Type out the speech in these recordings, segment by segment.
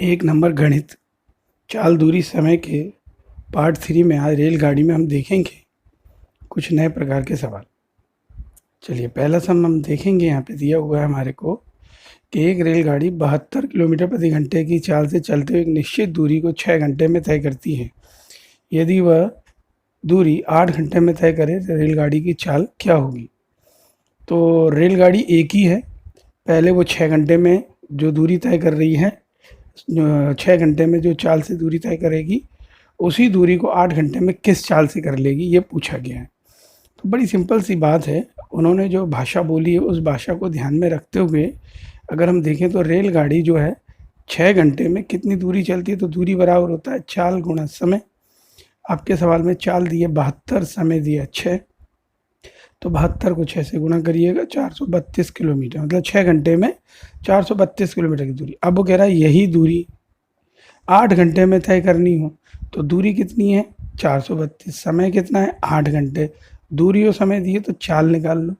एक नंबर गणित चाल दूरी समय के पार्ट 3 में आज रेलगाड़ी में हम देखेंगे कुछ नए प्रकार के सवाल। चलिए पहला सम हम देखेंगे। यहाँ पे दिया हुआ है हमारे को कि एक रेलगाड़ी 72 किलोमीटर प्रति घंटे की चाल से चलते हुए एक निश्चित दूरी को 6 घंटे में तय करती है। यदि वह दूरी 8 घंटे में तय करे तो रेलगाड़ी की चाल क्या होगी। तो रेलगाड़ी एक ही है, पहले वो 6 घंटे में जो दूरी तय कर रही है, 6 घंटे में जो चाल से दूरी तय करेगी उसी दूरी को 8 घंटे में किस चाल से कर लेगी, ये पूछा गया है। तो बड़ी सिंपल सी बात है, उन्होंने जो भाषा बोली है उस भाषा को ध्यान में रखते हुए अगर हम देखें तो रेलगाड़ी जो है 6 घंटे में कितनी दूरी चलती है, तो दूरी बराबर होता है चाल गुणा समय। आपके सवाल में चाल दिए 72, समय दिया 6, तो 72 को 6 से गुणा करिएगा 432 किलोमीटर, मतलब 6 घंटे में 432 किलोमीटर की दूरी। अब वो कह रहा है यही दूरी 8 घंटे में तय करनी हो, तो दूरी कितनी है 432, समय कितना है 8 घंटे, दूरी और समय दिए तो चाल निकाल लो।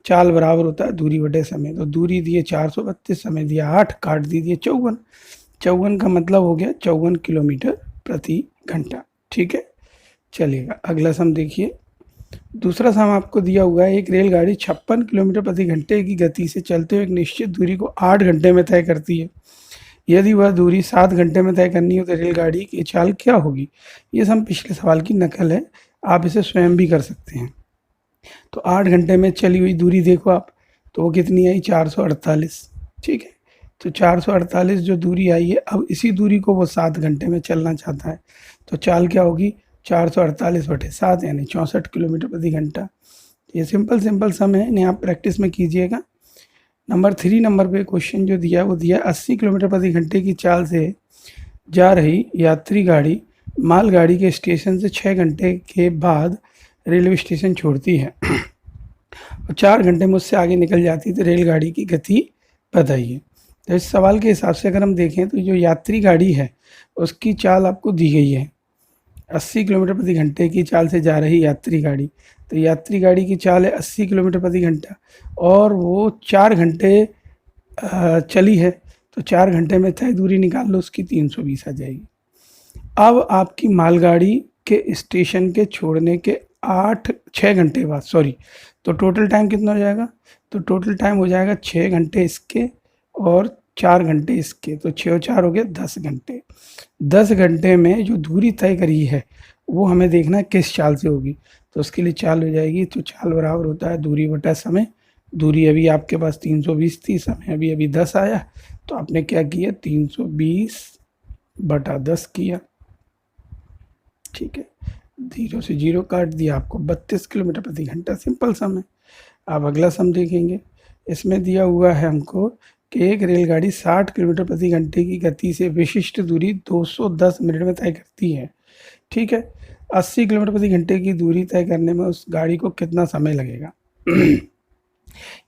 चाल बराबर होता है दूरी बटे समय, तो दूरी दिए 432, समय दिया 8, काट दीजिए 54। 54 का मतलब हो गया 54 किलोमीटर प्रति घंटा। ठीक है, चलिएगा अगला सम देखिए। दूसरा सम आपको दिया हुआ है, एक रेलगाड़ी 56 किलोमीटर प्रति घंटे की गति से चलते हुए एक निश्चित दूरी को 8 घंटे में तय करती है। यदि वह दूरी 7 घंटे में तय करनी हो तो रेलगाड़ी की चाल क्या होगी। ये सम पिछले सवाल की नकल है, आप इसे स्वयं भी कर सकते हैं। तो 8 घंटे में चली हुई दूरी देखो आप, तो वो कितनी आई 448। ठीक है, तो 448 जो दूरी आई है, अब इसी दूरी को वो 7 घंटे में चलना चाहता है, तो चाल क्या होगी 448 बटे 7 यानी 64 किलोमीटर प्रति घंटा। ये सिंपल सम है, इन्हें आप प्रैक्टिस में कीजिएगा। नंबर 3 नंबर पे क्वेश्चन जो दिया है वो दिया 80 किलोमीटर प्रति घंटे की चाल से जा रही यात्री गाड़ी मालगाड़ी के स्टेशन से 6 घंटे के बाद रेलवे स्टेशन छोड़ती है और 4 घंटे में उससे आगे निकल जाती है, तो रेलगाड़ी की गति बताइए। तो इस सवाल के हिसाब से अगर हम देखें तो जो यात्री गाड़ी है उसकी चाल आपको दी गई है, 80 किलोमीटर प्रति घंटे की चाल से जा रही यात्री गाड़ी, तो यात्री गाड़ी की चाल है 80 किलोमीटर प्रति घंटा और वो 4 घंटे चली है, तो 4 घंटे में तय दूरी निकाल लो, उसकी 320 आ जाएगी। अब आपकी मालगाड़ी के स्टेशन के छोड़ने के 6 घंटे बाद तो टोटल टाइम कितना हो जाएगा, तो टोटल टाइम हो जाएगा 6 घंटे इसके और 4 घंटे इसके, तो 6 और 4 हो गए 10 घंटे। 10 घंटे में जो दूरी तय करी है वो हमें देखना है किस चाल से होगी, तो उसके लिए चाल हो जाएगी, तो चाल बराबर होता है दूरी बटा समय। दूरी अभी आपके पास 320 थी, समय अभी अभी 10 आया, तो आपने क्या किया 320 बटा 10 किया। ठीक है, 0 से 0 काट दिया, आपको 32 किलोमीटर प्रति घंटा। सिंपल सम है। अब अगला सम देखेंगे। इसमें दिया हुआ है हमको कि एक रेलगाड़ी 60 किलोमीटर प्रति घंटे की गति से विशिष्ट दूरी 210 मिनट में तय करती है। ठीक है, 80 किलोमीटर प्रति घंटे की दूरी तय करने में उस गाड़ी को कितना समय लगेगा।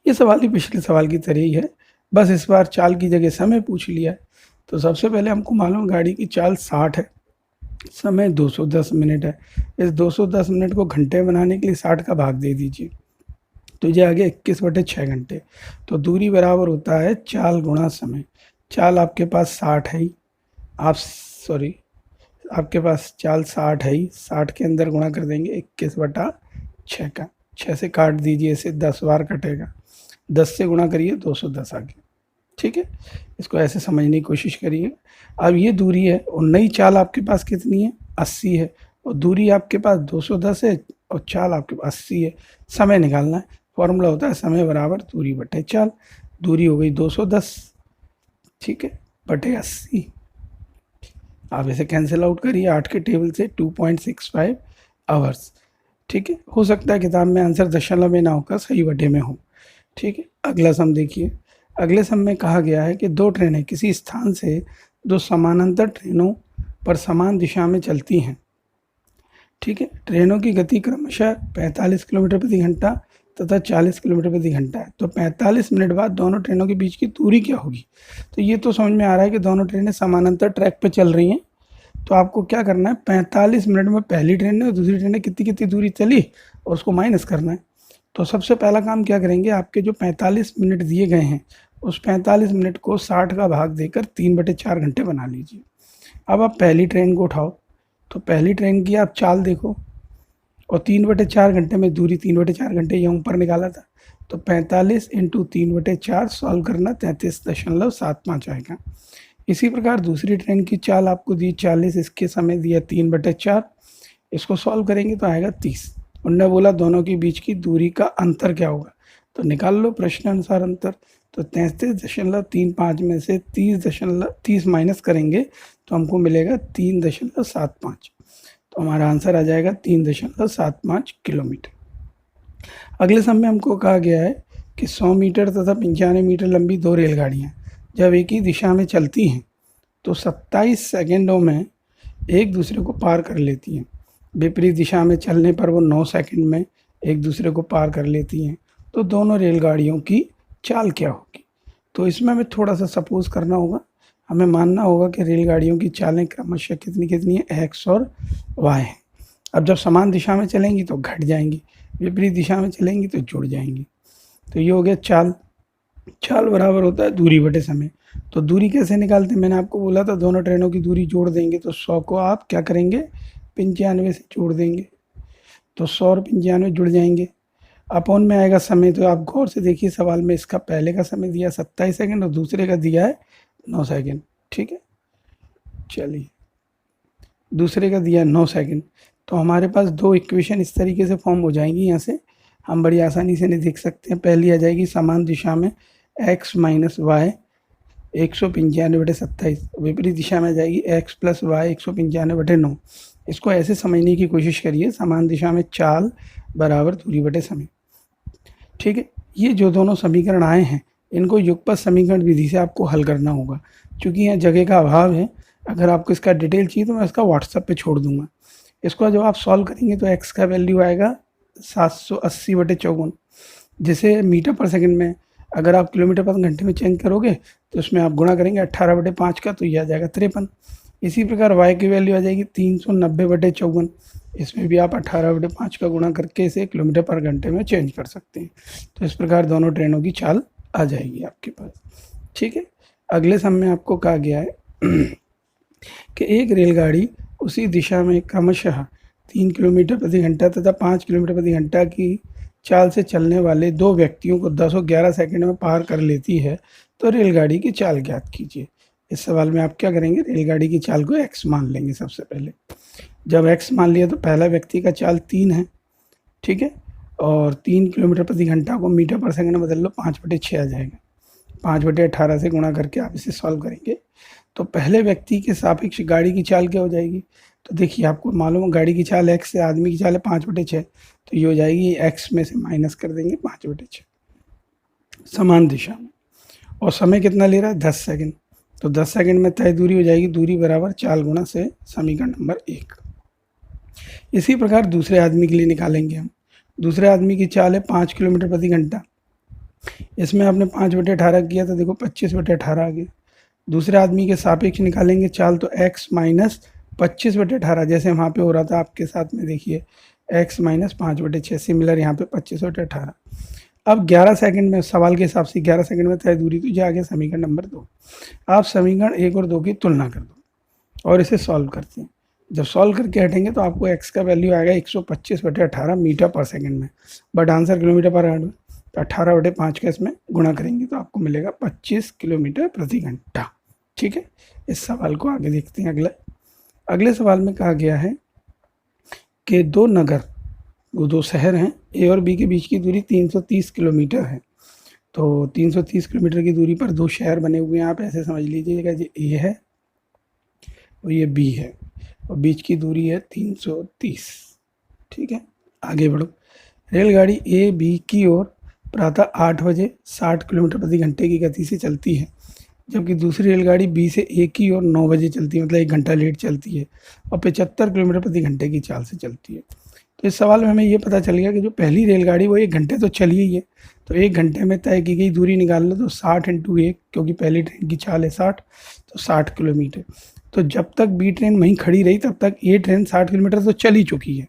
ये सवाल भी पिछले सवाल की तरह ही है, बस इस बार चाल की जगह समय पूछ लिया है। तो सबसे पहले हमको मालूम गाड़ी की चाल 60 है, समय 210 मिनट है। इस 210 मिनट को घंटे बनाने के लिए 60 का भाग दे दीजिए, तो ये आ गया 21 बटे 6 घंटे। तो दूरी बराबर होता है चाल गुणा समय। चाल आपके पास 60 है ही, आपके पास चाल 60 है ही, 60 के अंदर गुणा कर देंगे 21 बटा 6 का, 6 से काट दीजिए, इसे 10 बार कटेगा, 10 से गुणा करिए 210 आ गया। ठीक है, इसको ऐसे समझने की कोशिश करिए। अब ये दूरी है और नई चाल आपके पास कितनी है 80 है, और दूरी आपके पास 210 है और चाल आपके पास 80 है। समय निकालना है, फॉर्मूला होता है समय बराबर दूरी बटे चाल। दूरी हो गई 210, ठीक है, बटे 80। आप इसे कैंसिल आउट करिए 8 के टेबल से, 2.65 आवर्स। ठीक है, हो सकता है किताब में आंसर दशमलव में ना होकर सही बटे में हो। ठीक है, अगला सम देखिए। अगले सम में कहा गया है कि दो ट्रेनें किसी स्थान से दो समानांतर ट्रेनों पर समान दिशा में चलती हैं। ठीक है, ट्रेनों की गति क्रमशः 45 किलोमीटर प्रति घंटा तथा 40 किलोमीटर प्रति घंटा है, तो 45 मिनट बाद दोनों ट्रेनों के बीच की दूरी क्या होगी। तो ये तो समझ में आ रहा है कि दोनों ट्रेनें समानांतर ट्रैक पर चल रही हैं, तो आपको क्या करना है 45 मिनट में पहली ट्रेन ने और दूसरी ट्रेन ने कितनी कितनी दूरी चली और उसको माइनस करना है। तो सबसे पहला काम क्या करेंगे, आपके जो 45 मिनट दिए गए हैं उस 45 मिनट को 60 का भाग देकर 3/4 घंटे बना लीजिए। अब आप पहली ट्रेन को उठाओ, तो पहली ट्रेन की आप चाल देखो और 3/4 घंटे में दूरी 3/4 घंटे यहाँ ऊपर निकाला था, तो 45 इंटू 3/4 सॉल्व करना 33.75 आएगा। इसी प्रकार दूसरी ट्रेन की चाल आपको दी 40, इसके समय दिया 3/4, इसको सॉल्व करेंगे तो आएगा 30। उन्होंने बोला दोनों के बीच की दूरी का अंतर क्या होगा, तो निकाल लो प्रश्न अनुसार अंतर। तो 33.35 में से 30 माइनस करेंगे तो हमको मिलेगा 3.75, तो हमारा आंसर आ जाएगा 3.75 किलोमीटर। अगले सम में हमको कहा गया है कि 100 मीटर तथा 95 मीटर लंबी दो रेलगाड़ियाँ जब एक ही दिशा में चलती हैं तो 27 सेकेंडों में एक दूसरे को पार कर लेती हैं। विपरीत दिशा में चलने पर वो 9 सेकंड में एक दूसरे को पार कर लेती हैं। तो दोनों रेलगाड़ियों की चाल क्या होगी, तो इसमें हमें थोड़ा सा सपोज करना होगा, हमें मानना होगा कि रेलगाड़ियों की चालें क्रमशः कितनी कितनी है, एक्स और वाई है। अब जब समान दिशा में चलेंगी तो घट जाएंगी, विपरीत दिशा में चलेंगी तो जुड़ जाएंगी। तो ये हो गया चाल। चाल बराबर होता है दूरी बटे समय। तो दूरी कैसे निकालते हैं, मैंने आपको बोला था दोनों ट्रेनों की दूरी जोड़ देंगे, तो 100 को आप क्या करेंगे 95 से जोड़ देंगे, तो 100 और 95 जुड़ जाएंगे। अपॉन में आएगा समय, तो आप गौर से देखिए सवाल में, इसका पहले का समय दिया 27 सेकंड और दूसरे का दिया है 9 सेकंड, ठीक है। चलिए दूसरे का दिया 9 सेकंड, तो हमारे पास दो इक्वेशन इस तरीके से फॉर्म हो जाएंगी। यहाँ से हम बड़ी आसानी से नहीं देख सकते हैं। पहली आ जाएगी समान दिशा में x माइनस वाई 195/27, विपरीत दिशा में आ जाएगी x प्लस वाई 195/9। इसको ऐसे समझने की कोशिश करिए, समान दिशा में चाल बराबर दूरी बटे समय, ठीक है। ये जो दोनों समीकरण आए हैं इनको युगपत समीकरण विधि से आपको हल करना होगा। क्योंकि यहाँ जगह का अभाव है, अगर आपको इसका डिटेल चाहिए तो मैं इसका व्हाट्सएप पे छोड़ दूंगा। इसको जब आप सॉल्व करेंगे तो x का वैल्यू आएगा 780/54, जिसे मीटर पर सेकंड में अगर आप किलोमीटर पर घंटे में चेंज करोगे तो उसमें आप गुणा करेंगे 18/5 का, तो यह आ जाएगा 53। इसी प्रकार y की वैल्यू आ जाएगी 390/54, इसमें भी आप 18/5 का गुणा करके इसे किलोमीटर पर घंटे में चेंज कर सकते हैं। तो इस प्रकार दोनों ट्रेनों की चाल आ जाएगी आपके पास, ठीक है। अगले सम में आपको कहा गया है कि एक रेलगाड़ी उसी दिशा में क्रमशः 3 किलोमीटर प्रति घंटा तथा 5 किलोमीटर प्रति घंटा की चाल से चलने वाले दो व्यक्तियों को 10 और 11 सेकंड में पार कर लेती है, तो रेलगाड़ी की चाल ज्ञात कीजिए। इस सवाल में आप क्या करेंगे, रेलगाड़ी की चाल को x मान लेंगे। सबसे पहले जब x मान लिया तो पहला व्यक्ति का चाल 3 है, ठीक है, और 3 किलोमीटर प्रति घंटा को मीटर पर सेकंड में बदल लो, 5/6 आ जाएगा। 5/18 से गुणा करके आप इसे सॉल्व करेंगे तो पहले व्यक्ति के सापेक्ष गाड़ी की चाल क्या हो जाएगी, तो देखिए आपको मालूम है गाड़ी की चाल x है, आदमी की चाल है 5/6, तो ये हो जाएगी x में से माइनस कर देंगे 5/6 समान दिशा में। और समय कितना ले रहा है 10 सेकंड, तो 10 सेकंड में तय दूरी हो जाएगी दूरी बराबर चाल गुणा से समीकरण नंबर 1। इसी प्रकार दूसरे आदमी के लिए निकालेंगे हम। दूसरे आदमी की चाल है 5 किलोमीटर प्रति घंटा, इसमें आपने 5/18 किया तो देखो 25/18 आ गया। दूसरे आदमी के सापेक्ष निकालेंगे चाल, तो x माइनस 25/18, जैसे वहाँ पे हो रहा था आपके साथ में, देखिए x माइनस 5/6, सिमिलर यहाँ पे 25/18। अब 11 सेकंड में, सवाल के हिसाब से 11 सेकंड में तय दूरी, तो ये आ गया समीकरण नंबर 2। आप समीकरण 1 और 2 की तुलना कर दो और इसे सॉल्व करते हैं। जब सॉल्व करके हटेंगे तो आपको x का वैल्यू आएगा 125/18 मीटर पर सेकंड में, बट आंसर किलोमीटर पर घंटा, तो 18/5 का इसमें गुणा करेंगे तो आपको मिलेगा 25 किलोमीटर प्रति घंटा, ठीक है। इस सवाल को आगे देखते हैं। अगले सवाल में कहा गया है कि दो शहर हैं ए और बी के बीच की दूरी 330 किलोमीटर है। तो 330 किलोमीटर की दूरी पर दो शहर बने हुए हैं, आप ऐसे समझ लीजिएगा, ये ए है और ये बी है और बीच की दूरी है 330, ठीक है। आगे बढ़ो। रेलगाड़ी ए बी की ओर प्रातः 8 बजे 60 किलोमीटर प्रति घंटे की गति से चलती है, जबकि दूसरी रेलगाड़ी बी से ए की ओर 9 बजे चलती है, मतलब 1 घंटा लेट चलती है और 75 किलोमीटर प्रति घंटे की चाल से चलती है। तो इस सवाल में हमें ये पता चल गया कि जो पहली रेलगाड़ी वो 1 घंटे तो चली ही है, तो 1 घंटे में तय की गई दूरी निकाल लो, तो 60 × 1, क्योंकि पहली ट्रेन की चाल है 60, तो 60 किलोमीटर। तो जब तक बी ट्रेन वहीं खड़ी रही तब तक ए ट्रेन 60 किलोमीटर तो चल ही चुकी है।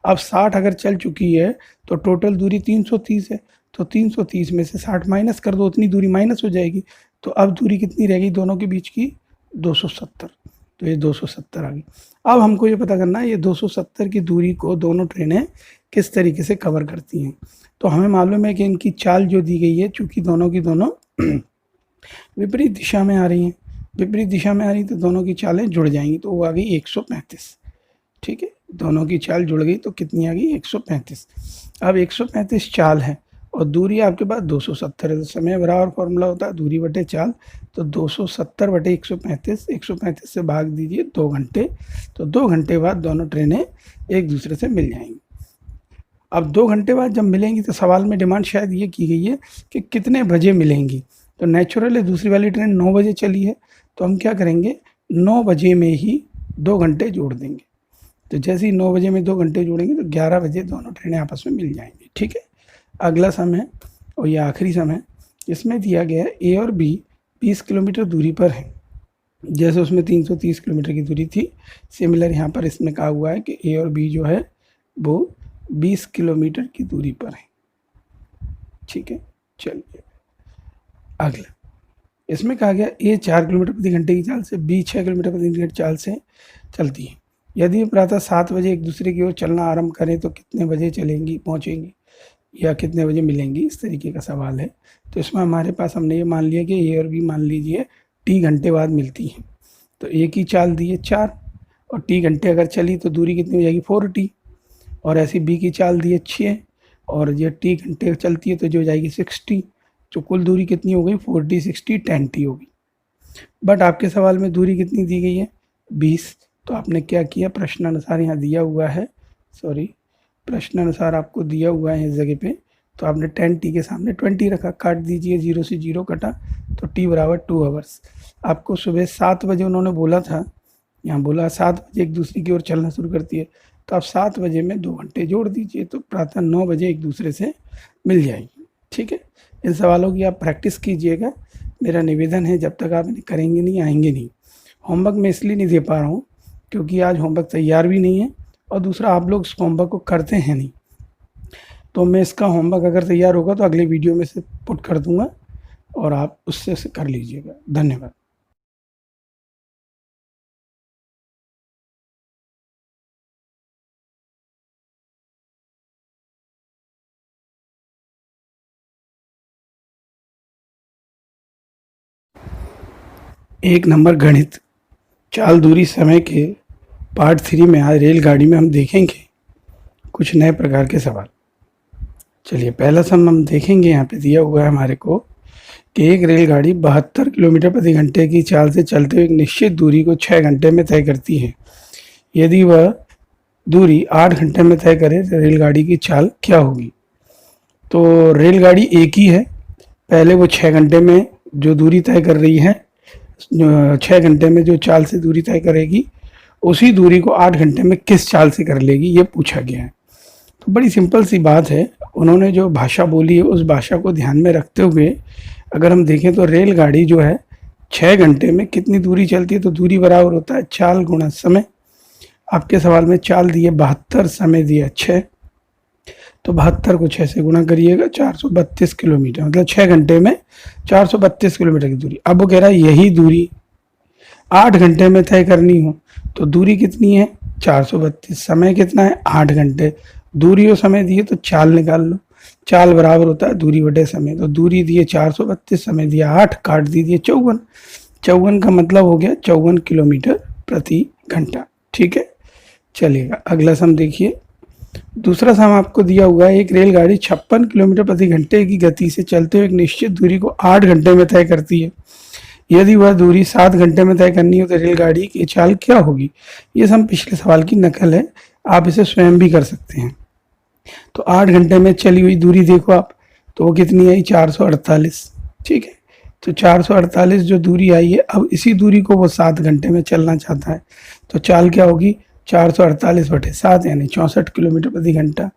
अब 60 अगर चल चुकी है तो टोटल दूरी 330 है, तो 330 में से 60 माइनस कर दो, उतनी दूरी माइनस हो जाएगी। तो अब दूरी कितनी रह गई दोनों के बीच की? 270। तो ये 270 आ गई। अब हमको ये पता करना है ये 270 की दूरी को दोनों ट्रेनें किस तरीके से कवर करती हैं। तो हमें मालूम है कि इनकी चाल जो दी गई है, चूँकि दोनों की दोनों विपरीत दिशा में आ रही हैं, विपरीत दिशा में आ रही तो दोनों की चालें जुड़ जाएंगी, तो वो आ गई 135। ठीक है, दोनों की चाल जुड़ गई तो कितनी आ गई? 135। अब 135 चाल है और दूरी आपके पास 270 है, तो समय बराबर फॉर्मूला होता है दूरी बटे चाल। तो 270 बटे 135, 135 से भाग दीजिए 2 घंटे, तो 2 घंटे बाद दोनों ट्रेनें एक दूसरे से मिल जाएंगी। अब 2 घंटे बाद जब मिलेंगी तो सवाल में डिमांड शायद ये की गई है कि कितने बजे मिलेंगी। तो नेचुरली दूसरी वाली ट्रेन 9 बजे चली है, तो हम क्या करेंगे? 9 बजे में ही 2 घंटे जोड़ देंगे। तो जैसे ही 9 बजे में 2 घंटे जोड़ेंगे तो 11 बजे दोनों ट्रेनें आपस में मिल जाएंगी। ठीक है, अगला समय और ये आखिरी समय, इसमें दिया गया है ए और बी 20 किलोमीटर दूरी पर है। जैसे उसमें 330 किलोमीटर की दूरी थी, सिमिलर यहाँ पर इसमें कहा हुआ है कि ए और बी जो है वो 20 किलोमीटर की दूरी पर है। ठीक है, चलिए अगला, इसमें कहा गया ए 4 किलोमीटर प्रति घंटे की चाल से, बी 6 किलोमीटर प्रति घंटे की चाल से चलती है। यदि वे प्रातः 7 बजे एक दूसरे की ओर चलना आरंभ करें तो कितने बजे चलेंगी, पहुंचेंगी या कितने बजे मिलेंगी, इस तरीके का सवाल है। तो इसमें हमारे पास हमने ये मान लिया कि ए और बी मान लीजिए टी घंटे बाद मिलती हैं। तो ए की चाल दी है 4 और टी घंटे अगर चली तो दूरी कितनी हो जाएगी? 4t। और ऐसी बी की चाल दी है 6 और ये टी घंटे चलती है तो जो हो जाएगी 6t। तो कुल दूरी कितनी हो गई? 4t 60 10t होगी। बट आपके सवाल में दूरी कितनी दी गई है? 20। तो आपने क्या किया? प्रश्न अनुसार यहाँ दिया हुआ है, प्रश्न अनुसार आपको दिया हुआ है इस जगह पे, तो आपने 10t के सामने 20 रखा, काट दीजिए, 0 से 0 कटा तो t बराबर 2 आवर्स। आपको सुबह 7 बजे उन्होंने बोला था, यहाँ बोला 7 बजे एक दूसरे की ओर चलना शुरू करती है, तो आप 7 बजे में 2 घंटे जोड़ दीजिए तो प्रातः 9 बजे एक दूसरे से मिल जाएगी। ठीक है, इन सवालों की आप प्रैक्टिस कीजिएगा। मेरा निवेदन है जब तक आप इन्हें करेंगे नहीं आएंगे नहीं। होमवर्क मैं इसलिए नहीं दे पा रहा हूँ क्योंकि आज होमवर्क तैयार भी नहीं है और दूसरा आप लोग इस होमवर्क को करते हैं नहीं। तो मैं इसका होमवर्क अगर तैयार होगा तो अगले वीडियो में से पुट कर दूंगा और आप उससे कर लीजिएगा। धन्यवाद। एक नंबर गणित, चाल दूरी समय के पार्ट 3 में आज रेलगाड़ी में हम देखेंगे कुछ नए प्रकार के सवाल। चलिए पहला सम हम देखेंगे, यहाँ पे दिया हुआ है हमारे को कि एक रेलगाड़ी 72 किलोमीटर प्रति घंटे की चाल से चलते हुए एक निश्चित दूरी को 6 घंटे में तय करती है। यदि वह दूरी 8 घंटे में तय करे तो रेलगाड़ी की चाल क्या होगी? तो रेलगाड़ी एक ही है, पहले वो 6 घंटे में जो दूरी तय कर रही है, 6 घंटे में जो चाल से दूरी तय करेगी उसी दूरी को 8 घंटे में किस चाल से कर लेगी, ये पूछा गया है। तो बड़ी सिंपल सी बात है, उन्होंने जो भाषा बोली है उस भाषा को ध्यान में रखते हुए अगर हम देखें तो रेलगाड़ी जो है 6 घंटे में कितनी दूरी चलती है, तो दूरी बराबर होता है चाल गुणा समय। आपके सवाल में चाल दी है 72, समय दिया 6, तो 72 को 6 से गुणा करिएगा, 432 किलोमीटर, मतलब 6 घंटे में 432 किलोमीटर की दूरी। अब वो कह रहा है यही दूरी 8 घंटे में तय करनी हो तो दूरी कितनी है? 432, समय कितना है? 8 घंटे। दूरी और समय दिए तो चाल निकाल लो, चाल बराबर होता है दूरी बटे समय। तो दूरी दिए 432, समय दिया 8, काट दीजिए 54, 54 का मतलब हो गया 54 किलोमीटर प्रति घंटा। ठीक है, चलिएगा अगला सम देखिए। दूसरा सम आपको दिया हुआ है, एक रेलगाड़ी 56 किलोमीटर प्रति घंटे की गति से चलते हुए एक निश्चित दूरी को 8 घंटे में तय करती है। यदि वह दूरी 7 घंटे में तय करनी हो तो रेलगाड़ी की चाल क्या होगी? ये सम पिछले सवाल की नकल है, आप इसे स्वयं भी कर सकते हैं। तो 8 घंटे में चली हुई दूरी देखो आप, तो वो कितनी आई? 448। ठीक है, तो 448 जो दूरी आई है, अब इसी दूरी को वो 7 घंटे में चलना चाहता है, तो चाल क्या होगी? 448 बटे 7 यानी 64 किलोमीटर प्रति घंटा।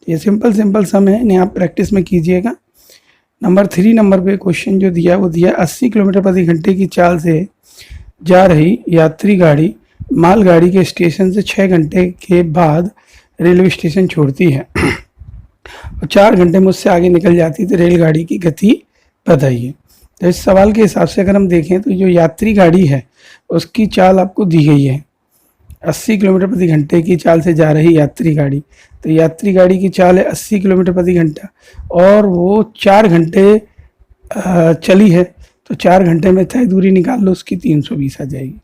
ये सिंपल सम है, इन्हें आप प्रैक्टिस में कीजिएगा। नंबर 3 नंबर पे क्वेश्चन जो दिया है वो दिया 80 किलोमीटर प्रति घंटे की चाल से जा रही यात्री गाड़ी मालगाड़ी के स्टेशन से 6 घंटे के बाद रेलवे स्टेशन छोड़ती है और 4 घंटे में उससे आगे निकल जाती है तो रेलगाड़ी की गति बताइए। तो इस सवाल के हिसाब से अगर हम देखें तो जो यात्री गाड़ी है उसकी चाल आपको दी गई है, 80 किलोमीटर प्रति घंटे की चाल से जा रही यात्री गाड़ी। तो यात्री गाड़ी की चाल है 80 किलोमीटर प्रति घंटा और वो 4 घंटे चली है, तो 4 घंटे में तय दूरी निकाल लो, उसकी 320 आ जाएगी।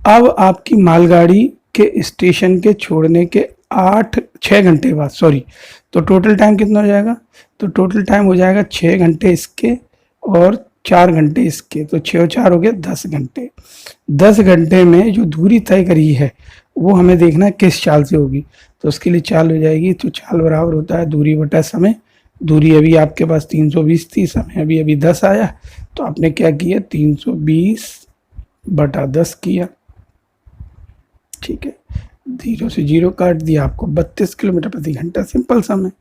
अब आपकी मालगाड़ी के स्टेशन के छोड़ने के 6 घंटे बाद तो टोटल टाइम कितना हो जाएगा? तो टोटल टाइम हो जाएगा 6 घंटे इसके और 4 घंटे इसके, तो 6 और 4 हो गए 10 घंटे। 10 घंटे में जो दूरी तय करी है वो हमें देखना है किस चाल से होगी। तो उसके लिए चाल हो जाएगी, तो चाल बराबर होता है दूरी बटा समय। दूरी अभी आपके पास 320 थी, समय अभी 10 आया, तो आपने क्या किया 320 बटा 10 किया। ठीक है, 0 से 0 काट दिया, आपको 32 किलोमीटर प्रति घंटा, सिंपल सम है।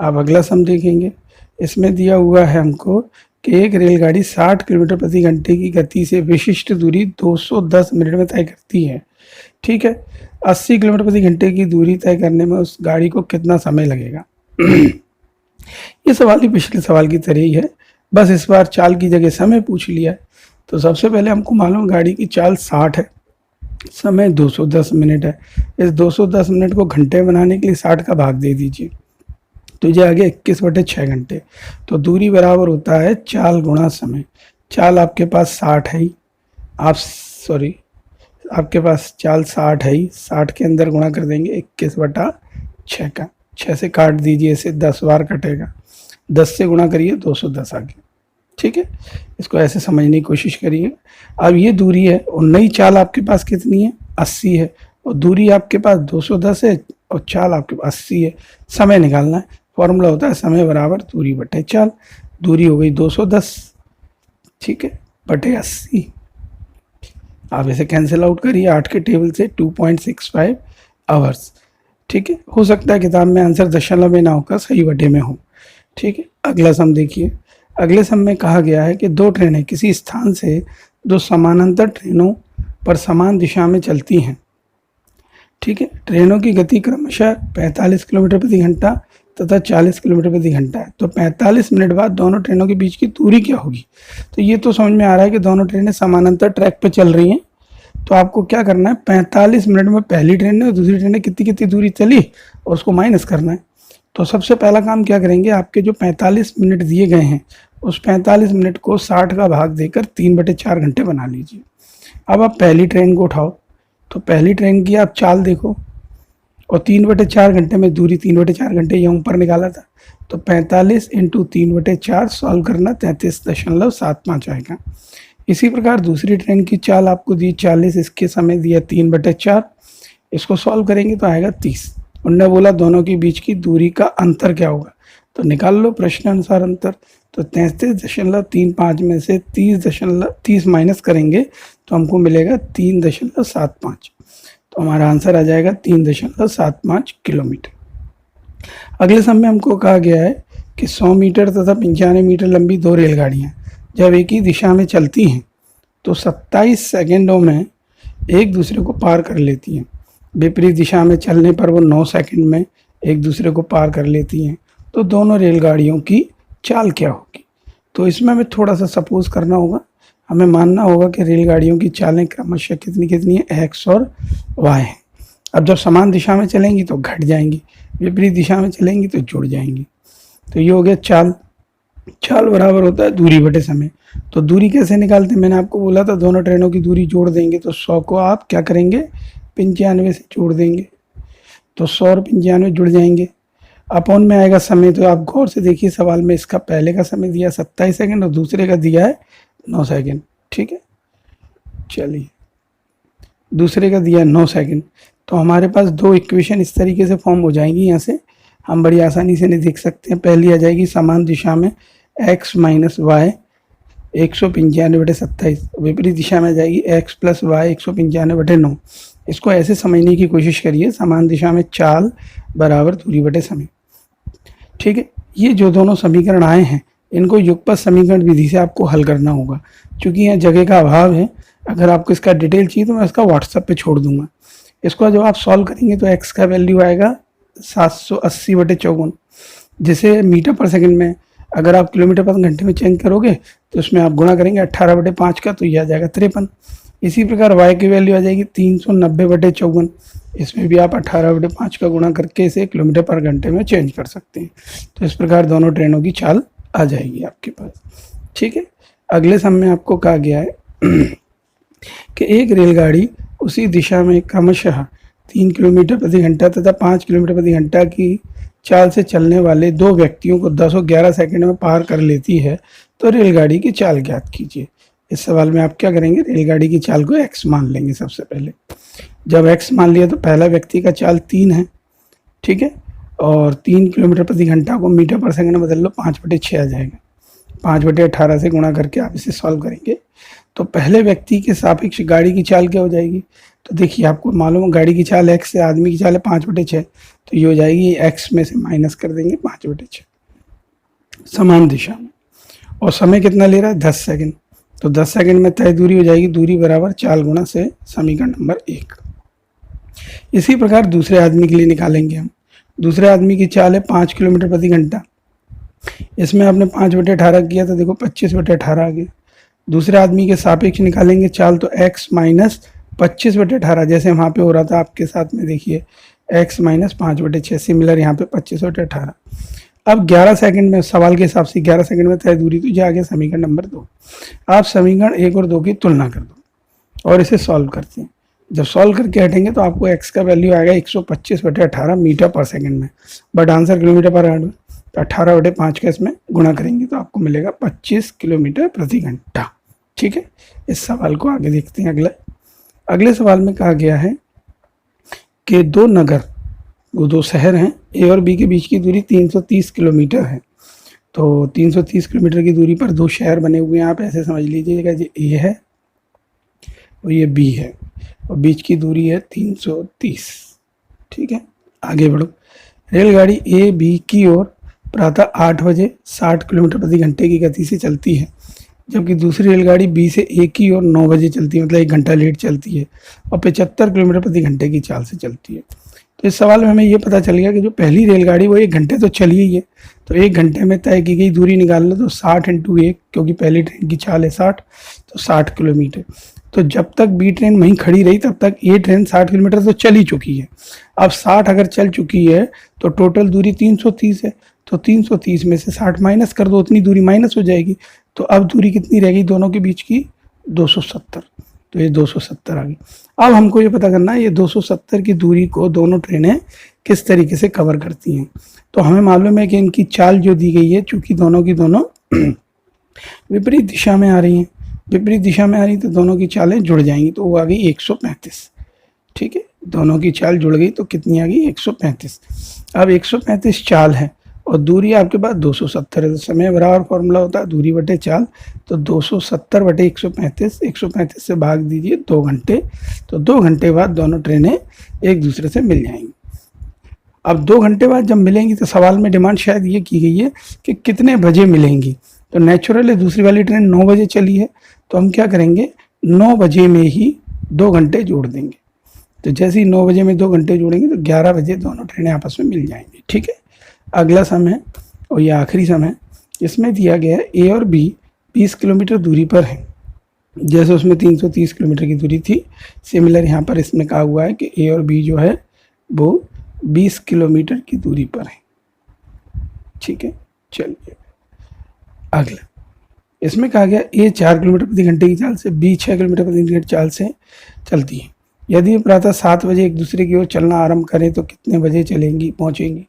अब अगला सम देखेंगे। इसमें दिया हुआ है हमको कि एक रेलगाड़ी 60 किलोमीटर प्रति घंटे की गति से विशिष्ट दूरी 210 मिनट में तय करती है। ठीक है, 80 किलोमीटर प्रति घंटे की दूरी तय करने में उस गाड़ी को कितना समय लगेगा? ये सवाल ही पिछले सवाल की तरह ही है, बस इस बार चाल की जगह समय पूछ लिया है। तो सबसे पहले हमको मालूम गाड़ी की चाल 60 है, समय 210 मिनट है। इस 210 मिनट को घंटे बनाने के लिए 60 का भाग दे दीजिए, तो ये आगे 21/6 घंटे। तो दूरी बराबर होता है चाल गुणा समय। चाल आपके पास 60 है ही, आपके पास चाल 60 है ही, 60 के अंदर गुणा कर देंगे 21/6 का, 6 से काट दीजिए, इसे 10 बार कटेगा, 10 से गुणा करिए 210 आ गया। ठीक है, इसको ऐसे समझने की कोशिश करिए। अब ये दूरी है और नई चाल आपके पास कितनी है? 80 है, और दूरी आपके पास 210 है और चाल आपके पास 80 है। समय निकालना है, फॉर्मूला होता है समय बराबर दूरी बटे चाल। दूरी हो गई 210, ठीक है, बटे 80। आप इसे कैंसिल आउट करिए 8 के टेबल से, 2.65 आवर्स। ठीक है, हो सकता है किताब में आंसर दशमलव में ना होकर सही बटे में हो। ठीक है, अगला सम देखिए। अगले सम में कहा गया है कि 2 ट्रेनें किसी स्थान से 2 समानांतर ट्रेनों पर समान दिशा में चलती हैं। ठीक है, ट्रेनों की गति क्रमशः 45 किलोमीटर प्रति घंटा तथा 40 किलोमीटर प्रति घंटा है। तो 45 मिनट बाद दोनों ट्रेनों के बीच की दूरी क्या होगी? तो ये तो समझ में आ रहा है कि दोनों ट्रेनें समानांतर ट्रैक पर चल रही हैं। तो आपको क्या करना है, 45 मिनट में पहली ट्रेन ने और दूसरी ट्रेन ने कितनी कितनी दूरी चली और उसको माइनस करना है। तो सबसे पहला काम क्या करेंगे, आपके जो 45 मिनट दिए गए हैं उस 45 मिनट को 60 का भाग देकर 3/4 घंटे बना लीजिए। अब आप पहली ट्रेन को उठाओ, तो पहली ट्रेन की आप चाल देखो और 3/4 घंटे में दूरी 3/4 घंटे यहाँ ऊपर निकाला था, तो 45 × 3/4 सॉल्व करना 33.75 आएगा। इसी प्रकार दूसरी ट्रेन की चाल आपको दी 40, इसके समय दिया 3/4, इसको सॉल्व करेंगे तो आएगा 30। उन्होंने बोला दोनों के बीच की दूरी का अंतर क्या होगा, तो निकाल लो प्रश्न अनुसार अंतर। तो 33.35 में से 30 माइनस करेंगे तो हमको मिलेगा 3.75। तो हमारा आंसर आ जाएगा 3.75 किलोमीटर। अगले सम में हमको कहा गया है कि 100 मीटर तथा 95 मीटर लंबी 2 रेलगाड़ियाँ जब एक ही दिशा में चलती हैं तो 27 सेकेंडों में एक दूसरे को पार कर लेती हैं। विपरीत दिशा में चलने पर वो 9 सेकंड में एक दूसरे को पार कर लेती हैं। तो दोनों रेलगाड़ियों की चाल क्या होगी? तो इसमें हमें थोड़ा सा सपोज करना होगा, हमें मानना होगा कि रेलगाड़ियों की चालें क्रमशः कितनी कितनी है, x और y है। अब जब समान दिशा में चलेंगी तो घट जाएंगी, विपरीत दिशा में चलेंगी तो जुड़ जाएंगी। तो ये हो गया चाल। चाल बराबर होता है दूरी बटे समय। तो दूरी कैसे निकालते हैं, मैंने आपको बोला था दोनों ट्रेनों की दूरी जोड़ देंगे, तो 100 को आप क्या करेंगे 95 से जोड़ देंगे, तो 100 और 95 जुड़ जाएंगे। अपॉन में आएगा समय, तो आप गौर से देखिए सवाल में, इसका पहले का समय दिया 27 सेकंड और दूसरे का दिया है 9 सेकंड। ठीक है, चलिए दूसरे का दिया 9 सेकंड। तो हमारे पास 2 इक्वेशन इस तरीके से फॉर्म हो जाएंगी, यहाँ से हम बड़ी आसानी से नहीं देख सकते हैं। पहली आ जाएगी समान दिशा में x माइनस वाई 195/27, विपरीत दिशा में आ जाएगी x प्लस वाई 195/9। इसको ऐसे समझने की कोशिश करिए, समान दिशा में चाल बराबर दूरी बटे समय। ठीक है, ये जो दोनों समीकरण आए हैं इनको युगपत समीकरण विधि से आपको हल करना होगा। क्योंकि यहाँ जगह का अभाव है, अगर आपको इसका डिटेल चाहिए तो मैं इसका व्हाट्सएप पे छोड़ दूंगा। इसको जब आप सॉल्व करेंगे तो x का वैल्यू आएगा 780/54, जिसे मीटर पर सेकंड में अगर आप किलोमीटर पर घंटे में चेंज करोगे तो उसमें आप गुणा करेंगे 18/5 का, तो ये आ जाएगा 53। इसी प्रकार y की वैल्यू आ जाएगी 390/54, इसमें भी आप 18/5 का गुणा करके इसे किलोमीटर पर घंटे में चेंज कर सकते हैं। तो इस प्रकार दोनों ट्रेनों की चाल आ जाएगी आपके पास। ठीक है, अगले सम में आपको कहा गया है कि एक रेलगाड़ी उसी दिशा में क्रमशः 3 किलोमीटर प्रति घंटा तथा 5 किलोमीटर प्रति घंटा की चाल से चलने वाले दो व्यक्तियों को 1011 सेकंड में पार कर लेती है, तो रेलगाड़ी की चाल ज्ञात कीजिए। इस सवाल में आप क्या करेंगे, रेलगाड़ी की चाल को x मान लेंगे। सबसे पहले जब x मान लिया तो पहला व्यक्ति का चाल 3 है, ठीक है, और 3 किलोमीटर प्रति घंटा को मीटर पर सेकंड में बदल लो, 5/6 आ जाएगा। 5/18 से गुणा करके आप इसे सॉल्व करेंगे तो पहले व्यक्ति के सापेक्ष गाड़ी की चाल क्या हो जाएगी। तो देखिए आपको मालूम है गाड़ी की चाल x है, आदमी की चाल है 5/6, तो ये हो जाएगी x में से माइनस कर देंगे 5/6 समान दिशा में। और समय कितना ले रहा है, 10 सेकंड, तो 10 सेकंड में तय दूरी हो जाएगी दूरी बराबर चाल गुणा से समीकरण नंबर 1। इसी प्रकार दूसरे आदमी के लिए निकालेंगे हम। दूसरे आदमी की चाल है 5 किलोमीटर प्रति घंटा, इसमें आपने 5/18 किया तो देखो 25/18 आ गया। दूसरे आदमी के सापेक्ष निकालेंगे चाल तो x माइनस 25/18, जैसे वहाँ पे हो रहा था आपके साथ में, देखिए x माइनस 5/6, सिमिलर यहाँ पे 25/18। अब 11 सेकंड में, सवाल के हिसाब से 11 सेकंड में तय दूरी, तो ये आ गया समीकरण नंबर 2। आप समीकरण 1 और 2 की तुलना कर दो और इसे सॉल्व करते हैं। जब सॉल्व करके हटेंगे तो आपको x का वैल्यू आएगा 125/18 मीटर पर सेकंड में, बट आंसर किलोमीटर पर आएगा, तो 18/5 का इसमें गुणा करेंगे तो आपको मिलेगा 25 किलोमीटर प्रति घंटा। ठीक है, इस सवाल को आगे देखते हैं। अगले सवाल में कहा गया है कि दो शहर हैं ए और बी के बीच की दूरी 330 किलोमीटर है। तो 330 किलोमीटर की दूरी पर दो शहर बने हुए हैं, आप ऐसे समझ लीजिएगा, ये ए है और ये बी है और बीच की दूरी है 330। ठीक है, आगे बढ़ो। रेलगाड़ी ए बी की ओर प्रातः 8 बजे 60 किलोमीटर प्रति घंटे की गति से चलती है, जबकि दूसरी रेलगाड़ी बी से ए की ओर 9 बजे चलती है, मतलब 1 घंटा लेट चलती है और 75 किलोमीटर प्रति घंटे की चाल से चलती है। तो इस सवाल में हमें ये पता चल गया कि जो पहली रेलगाड़ी वो 1 घंटे तो चली ही है, तो 1 घंटे में तय की गई दूरी निकाल लो तो 60 × 1, क्योंकि पहली ट्रेन की चाल है 60, तो 60 किलोमीटर। तो जब तक बी ट्रेन वहीं खड़ी रही तब तक ए ट्रेन 60 किलोमीटर तो चल ही चुकी है। अब 60 अगर चल चुकी है तो टोटल दूरी 330 है, तो 330 में से 60 माइनस कर दो, उतनी दूरी माइनस हो जाएगी। तो अब दूरी कितनी रहेगी दोनों के बीच की, 270। तो ये 270 आ गई। अब हमको ये पता करना है ये 270 की दूरी को दोनों ट्रेनें किस तरीके से कवर करती हैं। तो हमें मालूम है कि इनकी चाल जो दी गई है, चूंकि दोनों की दोनों विपरीत दिशा में आ रही हैं, विपरीत दिशा में आ रही तो दोनों की चालें जुड़ जाएंगी, तो वो आ गई 135। ठीक है, दोनों की चाल जुड़ गई तो कितनी आ गई, 135। अब 135 चाल है और दूरी आपके पास 270 है, तो समय बराबर फॉर्मूला होता है दूरी बटे चाल, तो 270/135, 135 से भाग दीजिए 2 घंटे, तो 2 घंटे बाद दोनों ट्रेनें एक दूसरे से मिल जाएंगी। अब 2 घंटे बाद जब मिलेंगी तो सवाल में डिमांड शायद ये की गई है कि कितने बजे मिलेंगी। तो नेचुरली दूसरी वाली ट्रेन 9 बजे चली है, तो हम क्या करेंगे, 9 बजे में ही 2 घंटे जोड़ देंगे। तो जैसे ही 9 बजे में 2 घंटे जोड़ेंगे तो 11 बजे दोनों ट्रेनें आपस में मिल जाएंगी। ठीक है, अगला समय और ये आखिरी समय, इसमें दिया गया है ए और बी 20 किलोमीटर दूरी पर है, जैसे उसमें 330 किलोमीटर की दूरी थी, सिमिलर यहाँ पर इसमें कहा हुआ है कि ए और बी जो है वो 20 किलोमीटर की दूरी पर है। ठीक है, चलिए अगला, इसमें कहा गया ए 4 किलोमीटर प्रति घंटे की चाल से, बी 6 किलोमीटर प्रति घंटे की चाल से चलती है। यदि प्रातः 7 बजे एक दूसरे की ओर चलना आरंभ करें तो कितने बजे चलेंगी, पहुँचेंगी,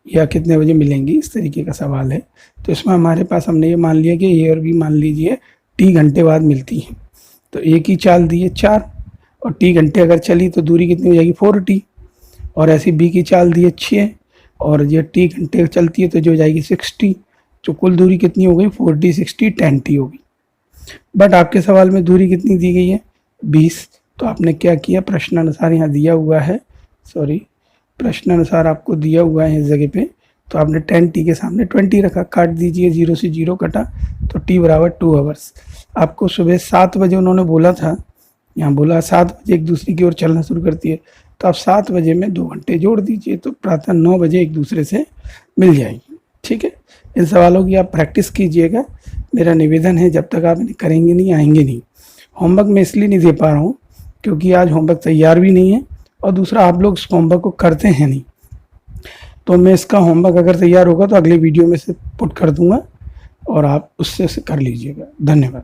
या कितने बजे मिलेंगी, इस तरीके का सवाल है। तो इसमें हमारे पास हमने ये मान लिया कि ए और बी मान लीजिए टी घंटे बाद मिलती हैं। तो ए की चाल दी है 4 और टी घंटे अगर चली तो दूरी कितनी हो जाएगी 4t, और ऐसी बी की चाल दी है 6 और ये टी घंटे चलती है तो जो हो जाएगी 60। तो कुल दूरी कितनी हो गई 4t 60 10t होगी। बट आपके सवाल में दूरी कितनी दी गई है 20, तो आपने क्या किया, प्रश्न अनुसार यहाँ दिया हुआ है, प्रश्न अनुसार आपको दिया हुआ है इस जगह पे, तो आपने 10t के सामने 20 रखा, काट दीजिए, 0 से 0 कटा तो t बराबर 2 आवर्स। आपको सुबह 7 बजे उन्होंने बोला था यहाँ बोला 7 बजे एक दूसरे की ओर चलना शुरू करती है, तो आप 7 बजे में 2 घंटे जोड़ दीजिए तो प्रातः 9 बजे एक दूसरे से मिल जाएगी। ठीक है, इन सवालों की आप प्रैक्टिस कीजिएगा। मेरा निवेदन है, जब तक आप इन्हें करेंगे नहीं आएंगे नहीं। होमवर्क मैं इसलिए नहीं दे पा रहा हूँ क्योंकि आज होमवर्क तैयार भी नहीं है, और दूसरा आप लोग इस होमवर्क को करते हैं नहीं। तो मैं इसका होमवर्क अगर तैयार होगा तो अगले वीडियो में से पुट कर दूंगा और आप उससे कर लीजिएगा। धन्यवाद।